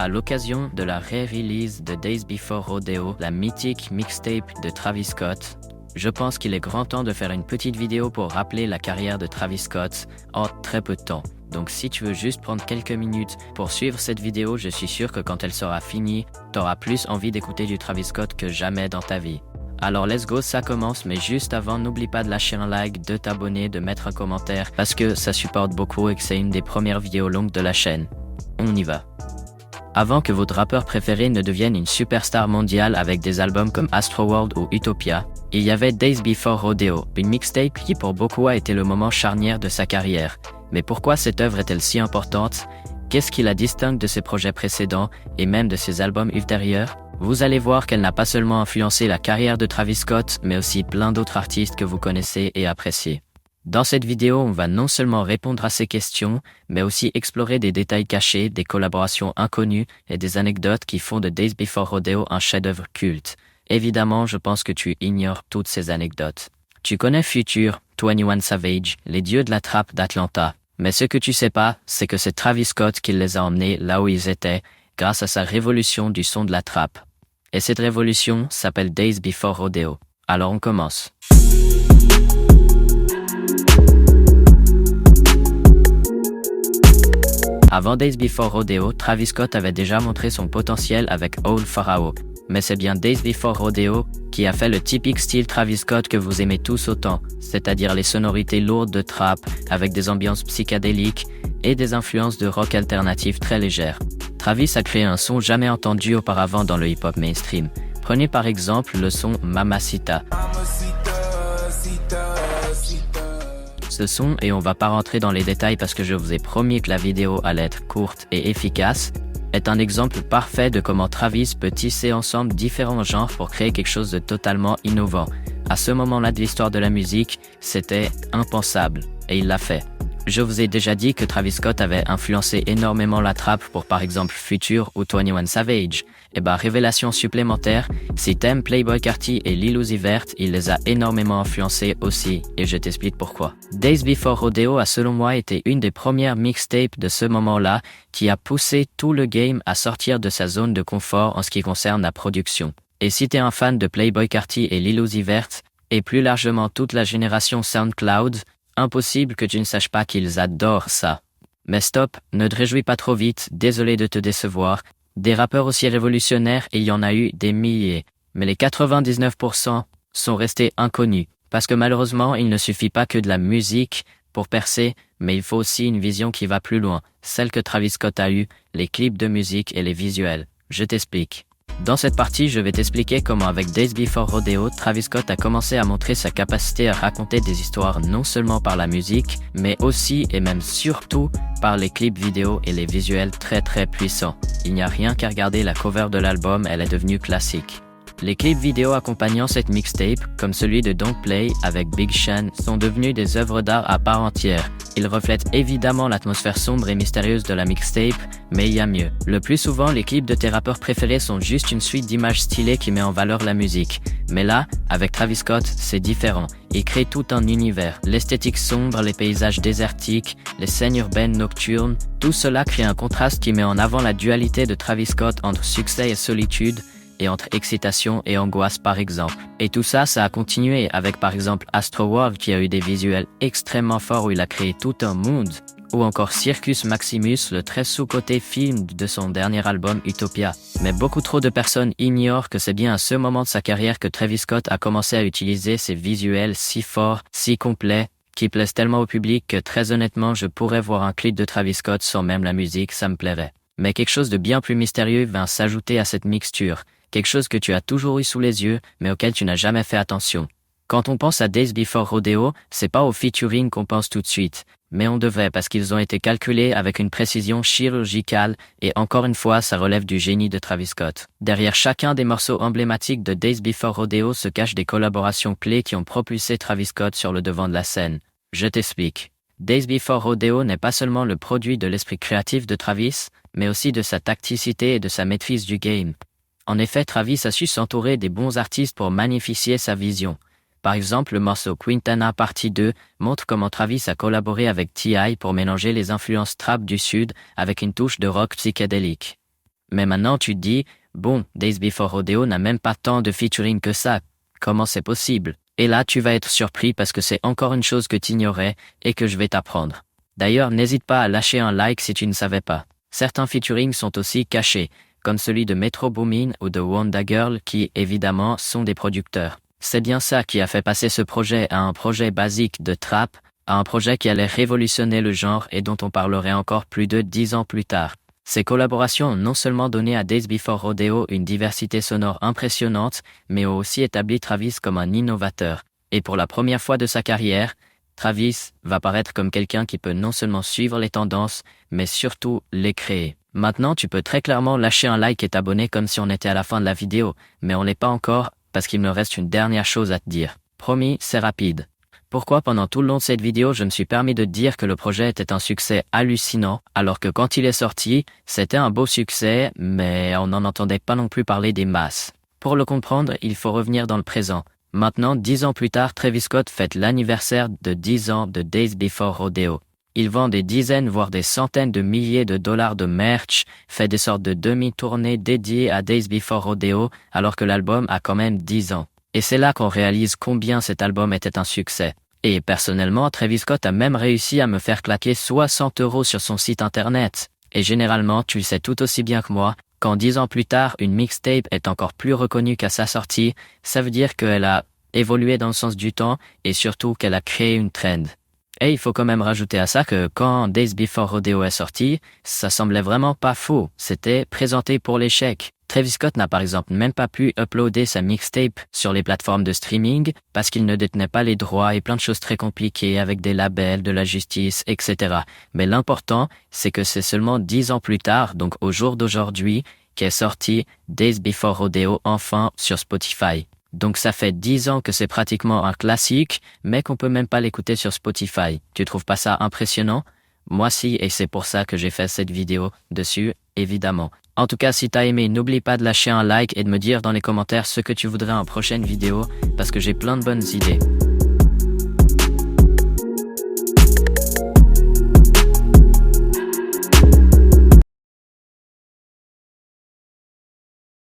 à l'occasion de la re-release de Days Before Rodeo, la mythique mixtape de Travis Scott. Je pense qu'il est grand temps de faire une petite vidéo pour rappeler la carrière de Travis Scott en très peu de temps. Donc si tu veux juste prendre quelques minutes pour suivre cette vidéo, je suis sûr que quand elle sera finie, t'auras plus envie d'écouter du Travis Scott que jamais dans ta vie. Alors let's go, ça commence, mais juste avant, n'oublie pas de lâcher un like, de t'abonner, de mettre un commentaire, parce que ça supporte beaucoup et que c'est une des premières vidéos longues de la chaîne. On y va. Avant que votre rappeur préféré ne devienne une superstar mondiale avec des albums comme Astroworld ou Utopia, il y avait Days Before Rodeo, une mixtape qui pour beaucoup a été le moment charnière de sa carrière. Mais pourquoi cette œuvre est-elle si importante? Qu'est-ce qui la distingue de ses projets précédents et même de ses albums ultérieurs? Vous allez voir qu'elle n'a pas seulement influencé la carrière de Travis Scott, mais aussi plein d'autres artistes que vous connaissez et appréciez. Dans cette vidéo, on va non seulement répondre à ces questions, mais aussi explorer des détails cachés, des collaborations inconnues et des anecdotes qui font de Days Before Rodeo un chef-d'œuvre culte. Évidemment, je pense que tu ignores toutes ces anecdotes. Tu connais Future, 21 Savage, les dieux de la trappe d'Atlanta. Mais ce que tu sais pas, c'est que c'est Travis Scott qui les a emmenés là où ils étaient, grâce à sa révolution du son de la trappe. Et cette révolution s'appelle Days Before Rodeo. Alors on commence. Avant Days Before Rodeo, Travis Scott avait déjà montré son potentiel avec Old Pharaoh. Mais c'est bien Days Before Rodeo qui a fait le typique style Travis Scott que vous aimez tous autant, c'est-à-dire les sonorités lourdes de trap avec des ambiances psychédéliques et des influences de rock alternatif très légères. Travis a créé un son jamais entendu auparavant dans le hip-hop mainstream. Prenez par exemple le son Mamacita. Ce son, et on va pas rentrer dans les détails parce que je vous ai promis que la vidéo allait être courte et efficace, est un exemple parfait de comment Travis peut tisser ensemble différents genres pour créer quelque chose de totalement innovant. À ce moment-là de l'histoire de la musique, c'était impensable, et il l'a fait. Je vous ai déjà dit que Travis Scott avait influencé énormément la trappe pour par exemple Future ou 21 Savage. Et révélation supplémentaire, si t'aimes Playboi Carti et Lil Uzi Vert, il les a énormément influencés aussi, et je t'explique pourquoi. Days Before Rodeo a selon moi été une des premières mixtapes de ce moment-là qui a poussé tout le game à sortir de sa zone de confort en ce qui concerne la production. Et si t'es un fan de Playboi Carti et Lil Uzi Vert, et plus largement toute la génération SoundCloud, impossible que tu ne saches pas qu'ils adorent ça. Mais stop, ne te réjouis pas trop vite, désolé de te décevoir. Des rappeurs aussi révolutionnaires, il y en a eu des milliers. Mais les 99% sont restés inconnus. Parce que malheureusement, il ne suffit pas que de la musique pour percer, mais il faut aussi une vision qui va plus loin. Celle que Travis Scott a eue, les clips de musique et les visuels. Je t'explique. Dans cette partie, je vais t'expliquer comment avec Days Before Rodeo, Travis Scott a commencé à montrer sa capacité à raconter des histoires non seulement par la musique, mais aussi et même surtout par les clips vidéo et les visuels très puissants. Il n'y a rien qu'à regarder la cover de l'album, elle est devenue classique. Les clips vidéo accompagnant cette mixtape, comme celui de Don't Play avec Big Sean, sont devenus des œuvres d'art à part entière. Ils reflètent évidemment l'atmosphère sombre et mystérieuse de la mixtape, mais il y a mieux. Le plus souvent, les clips de tes rappeurs préférés sont juste une suite d'images stylées qui met en valeur la musique. Mais là, avec Travis Scott, c'est différent. Il crée tout un univers. L'esthétique sombre, les paysages désertiques, les scènes urbaines nocturnes, tout cela crée un contraste qui met en avant la dualité de Travis Scott entre succès et solitude, et entre excitation et angoisse par exemple. Et tout ça, ça a continué avec par exemple Astroworld qui a eu des visuels extrêmement forts où il a créé tout un monde, ou encore Circus Maximus, le très sous-coté film de son dernier album Utopia. Mais beaucoup trop de personnes ignorent que c'est bien à ce moment de sa carrière que Travis Scott a commencé à utiliser ces visuels si forts, si complets, qui plaisent tellement au public que très honnêtement je pourrais voir un clip de Travis Scott sans même la musique, ça me plairait. Mais quelque chose de bien plus mystérieux vient s'ajouter à cette mixture. Quelque chose que tu as toujours eu sous les yeux, mais auquel tu n'as jamais fait attention. Quand on pense à Days Before Rodeo, c'est pas au featuring qu'on pense tout de suite. Mais on devrait parce qu'ils ont été calculés avec une précision chirurgicale et encore une fois, ça relève du génie de Travis Scott. Derrière chacun des morceaux emblématiques de Days Before Rodeo se cachent des collaborations clés qui ont propulsé Travis Scott sur le devant de la scène. Je t'explique. Days Before Rodeo n'est pas seulement le produit de l'esprit créatif de Travis, mais aussi de sa tacticité et de sa maîtrise du game. En effet, Travis a su s'entourer des bons artistes pour magnifier sa vision. Par exemple, le morceau Quintana Partie 2 montre comment Travis a collaboré avec T.I. pour mélanger les influences trap du sud avec une touche de rock psychédélique. Mais maintenant tu te dis, bon, Days Before Rodeo n'a même pas tant de featuring que ça. Comment c'est possible? Et là tu vas être surpris parce que c'est encore une chose que tu ignorais et que je vais t'apprendre. D'ailleurs, n'hésite pas à lâcher un like si tu ne savais pas. Certains featurings sont aussi cachés, comme celui de Metro Boomin ou de Wonder Girl qui, évidemment, sont des producteurs. C'est bien ça qui a fait passer ce projet à un projet basique de trap, à un projet qui allait révolutionner le genre et dont on parlerait encore plus de 10 ans plus tard. Ces collaborations ont non seulement donné à Days Before Rodeo une diversité sonore impressionnante, mais ont aussi établi Travis comme un innovateur. Et pour la première fois de sa carrière, Travis va paraître comme quelqu'un qui peut non seulement suivre les tendances, mais surtout les créer. Maintenant, tu peux très clairement lâcher un like et t'abonner comme si on était à la fin de la vidéo, mais on l'est pas encore, parce qu'il me reste une dernière chose à te dire. Promis, c'est rapide. Pourquoi pendant tout le long de cette vidéo je me suis permis de te dire que le projet était un succès hallucinant, alors que quand il est sorti, c'était un beau succès, mais on n'en entendait pas non plus parler des masses. Pour le comprendre, il faut revenir dans le présent. Maintenant, 10 ans plus tard, Travis Scott fête l'anniversaire de 10 ans de Days Before Rodeo. Il vend des dizaines voire des centaines de milliers de dollars de merch, fait des sortes de demi-tournées dédiées à Days Before Rodeo, alors que l'album a quand même 10 ans. Et c'est là qu'on réalise combien cet album était un succès. Et personnellement, Travis Scott a même réussi à me faire claquer 60 € sur son site internet. Et généralement, tu le sais tout aussi bien que moi, quand 10 ans plus tard, une mixtape est encore plus reconnue qu'à sa sortie, ça veut dire qu'elle a évolué dans le sens du temps et surtout qu'elle a créé une trend. Et il faut quand même rajouter à ça que quand Days Before Rodeo est sorti, ça semblait vraiment pas faux, c'était présenté pour l'échec. Travis Scott n'a par exemple même pas pu uploader sa mixtape sur les plateformes de streaming parce qu'il ne détenait pas les droits et plein de choses très compliquées avec des labels, de la justice, etc. Mais l'important, c'est que c'est seulement 10 ans plus tard, donc au jour d'aujourd'hui, qu'est sorti Days Before Rodeo enfin sur Spotify. Donc ça fait 10 ans que c'est pratiquement un classique, mais qu'on peut même pas l'écouter sur Spotify. Tu trouves pas ça impressionnant? Moi si, et c'est pour ça que j'ai fait cette vidéo dessus, évidemment. En tout cas, si t'as aimé, n'oublie pas de lâcher un like et de me dire dans les commentaires ce que tu voudrais en prochaine vidéo, parce que j'ai plein de bonnes idées.